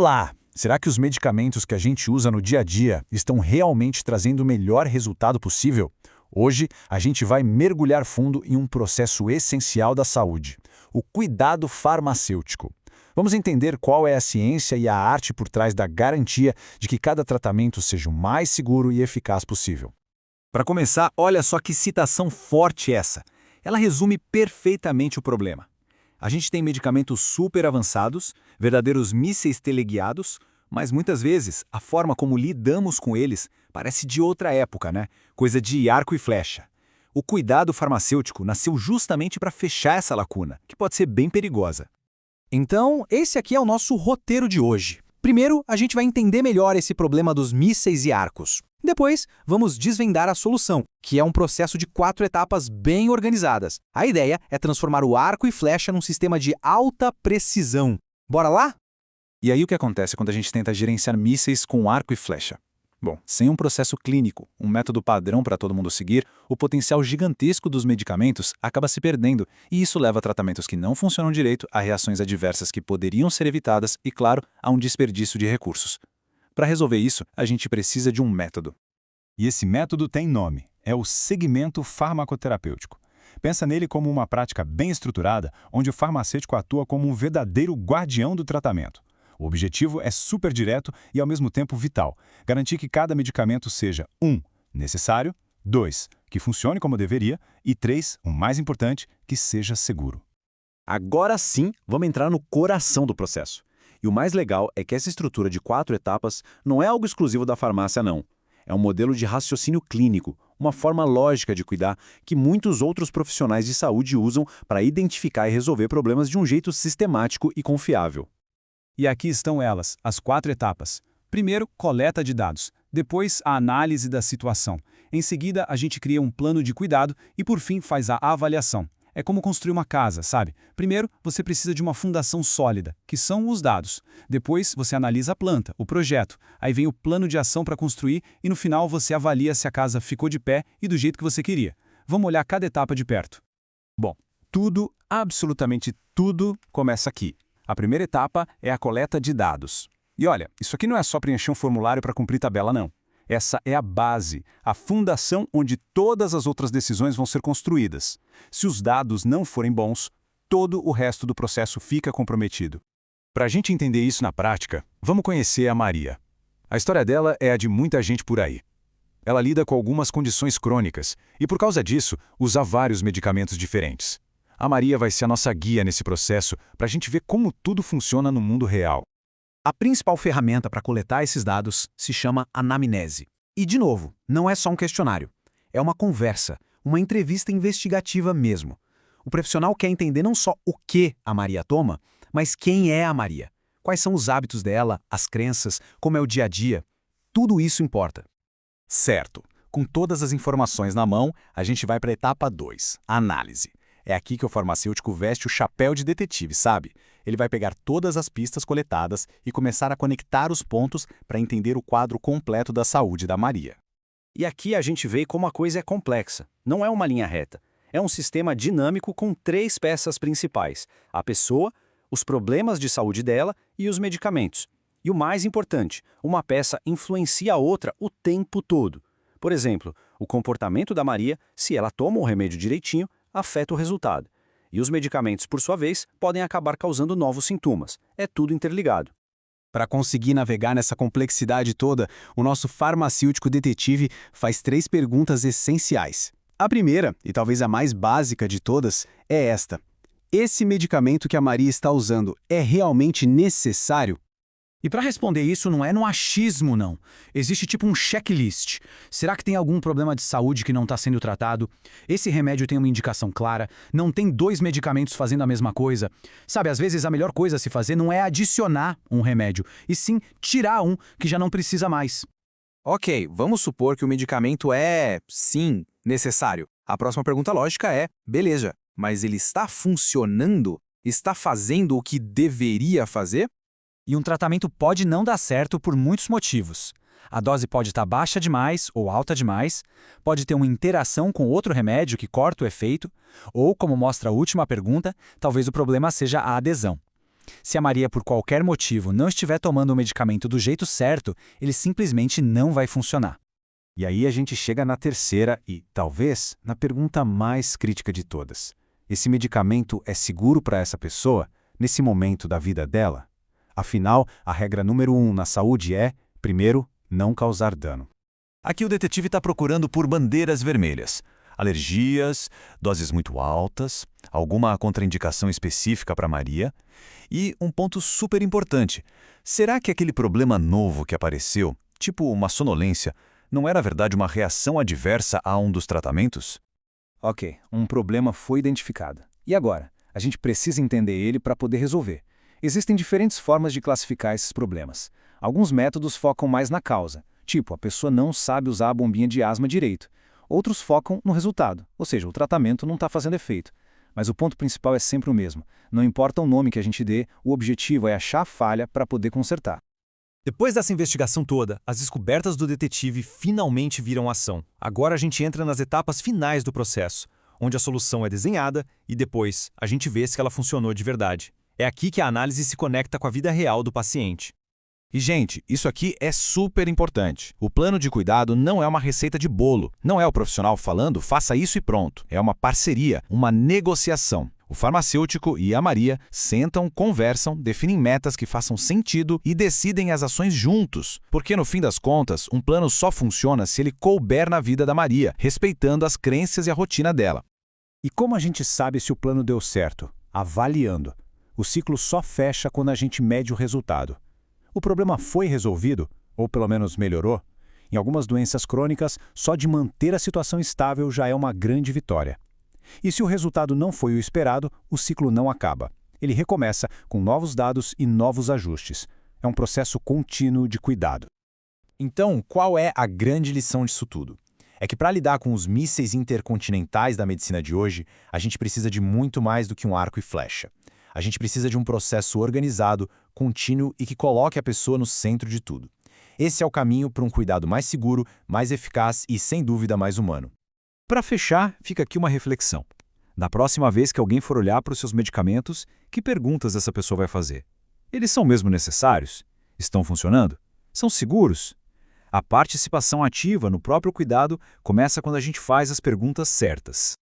Olá! Será que os medicamentos que a gente usa no dia a dia estão realmente trazendo o melhor resultado possível? Hoje, a gente vai mergulhar fundo em um processo essencial da saúde, o cuidado farmacêutico. Vamos entender qual é a ciência e a arte por trás da garantia de que cada tratamento seja o mais seguro e eficaz possível. Para começar, olha só que citação forte essa. Ela resume perfeitamente o problema. A gente tem medicamentos super avançados, verdadeiros mísseis teleguiados, mas muitas vezes a forma como lidamos com eles parece de outra época, né? Coisa de arco e flecha. O cuidado farmacêutico nasceu justamente para fechar essa lacuna, que pode ser bem perigosa. Então, esse aqui é o nosso roteiro de hoje. Primeiro, a gente vai entender melhor esse problema dos mísseis e arcos. Depois, vamos desvendar a solução, que é um processo de 4 etapas bem organizadas. A ideia é transformar o arco e flecha num sistema de alta precisão. Bora lá? E aí o que acontece quando a gente tenta gerenciar mísseis com arco e flecha? Bom, sem um processo clínico, um método padrão para todo mundo seguir, o potencial gigantesco dos medicamentos acaba se perdendo, e isso leva a tratamentos que não funcionam direito, a reações adversas que poderiam ser evitadas e, claro, a um desperdício de recursos. Para resolver isso, a gente precisa de um método. E esse método tem nome, é o segmento farmacoterapêutico. Pensa nele como uma prática bem estruturada, onde o farmacêutico atua como um verdadeiro guardião do tratamento. O objetivo é super direto e, ao mesmo tempo, vital. Garantir que cada medicamento seja 1. Necessário, 2. Que funcione como deveria e 3. O mais importante, que seja seguro. Agora sim, vamos entrar no coração do processo. E o mais legal é que essa estrutura de 4 etapas não é algo exclusivo da farmácia, não. É um modelo de raciocínio clínico, uma forma lógica de cuidar que muitos outros profissionais de saúde usam para identificar e resolver problemas de um jeito sistemático e confiável. E aqui estão elas, as 4 etapas. Primeiro, coleta de dados. Depois, a análise da situação. Em seguida, a gente cria um plano de cuidado e, por fim, faz a avaliação. É como construir uma casa, sabe? Primeiro, você precisa de uma fundação sólida, que são os dados. Depois, você analisa a planta, o projeto. Aí vem o plano de ação para construir e, no final, você avalia se a casa ficou de pé e do jeito que você queria. Vamos olhar cada etapa de perto. Bom, tudo, absolutamente tudo, começa aqui. A primeira etapa é a coleta de dados. E olha, isso aqui não é só preencher um formulário para cumprir tabela, não. Essa é a base, a fundação onde todas as outras decisões vão ser construídas. Se os dados não forem bons, todo o resto do processo fica comprometido. Para a gente entender isso na prática, vamos conhecer a Maria. A história dela é a de muita gente por aí. Ela lida com algumas condições crônicas e, por causa disso, usa vários medicamentos diferentes. A Maria vai ser a nossa guia nesse processo para a gente ver como tudo funciona no mundo real. A principal ferramenta para coletar esses dados se chama anamnese. E, de novo, não é só um questionário. É uma conversa, uma entrevista investigativa mesmo. O profissional quer entender não só o que a Maria toma, mas quem é a Maria. Quais são os hábitos dela, as crenças, como é o dia a dia. Tudo isso importa. Certo. Com todas as informações na mão, a gente vai para a etapa 2, a análise. É aqui que o farmacêutico veste o chapéu de detetive, sabe? Ele vai pegar todas as pistas coletadas e começar a conectar os pontos para entender o quadro completo da saúde da Maria. E aqui a gente vê como a coisa é complexa. Não é uma linha reta. É um sistema dinâmico com 3 peças principais: a pessoa, os problemas de saúde dela e os medicamentos. E o mais importante, uma peça influencia a outra o tempo todo. Por exemplo, o comportamento da Maria, se ela toma o remédio direitinho, afeta o resultado. E os medicamentos, por sua vez, podem acabar causando novos sintomas. É tudo interligado. Para conseguir navegar nessa complexidade toda, o nosso farmacêutico detetive faz 3 perguntas essenciais. A primeira, e talvez a mais básica de todas, é esta: esse medicamento que a Maria está usando é realmente necessário? E para responder isso não é no achismo, não. Existe tipo um checklist. Será que tem algum problema de saúde que não está sendo tratado? Esse remédio tem uma indicação clara? Não tem 2 medicamentos fazendo a mesma coisa? Sabe, às vezes a melhor coisa a se fazer não é adicionar um remédio, e sim tirar um que já não precisa mais. Ok, vamos supor que o medicamento é, sim, necessário. A próxima pergunta lógica é, beleza, mas ele está funcionando? Está fazendo o que deveria fazer? E um tratamento pode não dar certo por muitos motivos. A dose pode estar baixa demais ou alta demais, pode ter uma interação com outro remédio que corta o efeito, ou, como mostra a última pergunta, talvez o problema seja a adesão. Se a Maria, por qualquer motivo, não estiver tomando o medicamento do jeito certo, ele simplesmente não vai funcionar. E aí a gente chega na terceira e, talvez, na pergunta mais crítica de todas. Esse medicamento é seguro para essa pessoa, nesse momento da vida dela? Afinal, a regra número 1 na saúde é, primeiro, não causar dano. Aqui o detetive está procurando por bandeiras vermelhas. Alergias, doses muito altas, alguma contraindicação específica para Maria. E um ponto super importante, será que aquele problema novo que apareceu, tipo uma sonolência, não era, na verdade, uma reação adversa a um dos tratamentos? Ok, um problema foi identificado. E agora? A gente precisa entender ele para poder resolver. Existem diferentes formas de classificar esses problemas. Alguns métodos focam mais na causa, tipo, a pessoa não sabe usar a bombinha de asma direito. Outros focam no resultado, ou seja, o tratamento não está fazendo efeito. Mas o ponto principal é sempre o mesmo. Não importa o nome que a gente dê, o objetivo é achar a falha para poder consertar. Depois dessa investigação toda, as descobertas do detetive finalmente viram ação. Agora a gente entra nas etapas finais do processo, onde a solução é desenhada e depois a gente vê se ela funcionou de verdade. É aqui que a análise se conecta com a vida real do paciente. E, gente, isso aqui é super importante. O plano de cuidado não é uma receita de bolo. Não é o profissional falando, faça isso e pronto. É uma parceria, uma negociação. O farmacêutico e a Maria sentam, conversam, definem metas que façam sentido e decidem as ações juntos. Porque, no fim das contas, um plano só funciona se ele couber na vida da Maria, respeitando as crenças e a rotina dela. E como a gente sabe se o plano deu certo? Avaliando. O ciclo só fecha quando a gente mede o resultado. O problema foi resolvido, ou pelo menos melhorou? Em algumas doenças crônicas, só de manter a situação estável já é uma grande vitória. E se o resultado não foi o esperado, o ciclo não acaba. Ele recomeça com novos dados e novos ajustes. É um processo contínuo de cuidado. Então, qual é a grande lição disso tudo? É que para lidar com os mísseis intercontinentais da medicina de hoje, a gente precisa de muito mais do que um arco e flecha. A gente precisa de um processo organizado, contínuo e que coloque a pessoa no centro de tudo. Esse é o caminho para um cuidado mais seguro, mais eficaz e, sem dúvida, mais humano. Para fechar, fica aqui uma reflexão. Da próxima vez que alguém for olhar para os seus medicamentos, que perguntas essa pessoa vai fazer? Eles são mesmo necessários? Estão funcionando? São seguros? A participação ativa no próprio cuidado começa quando a gente faz as perguntas certas.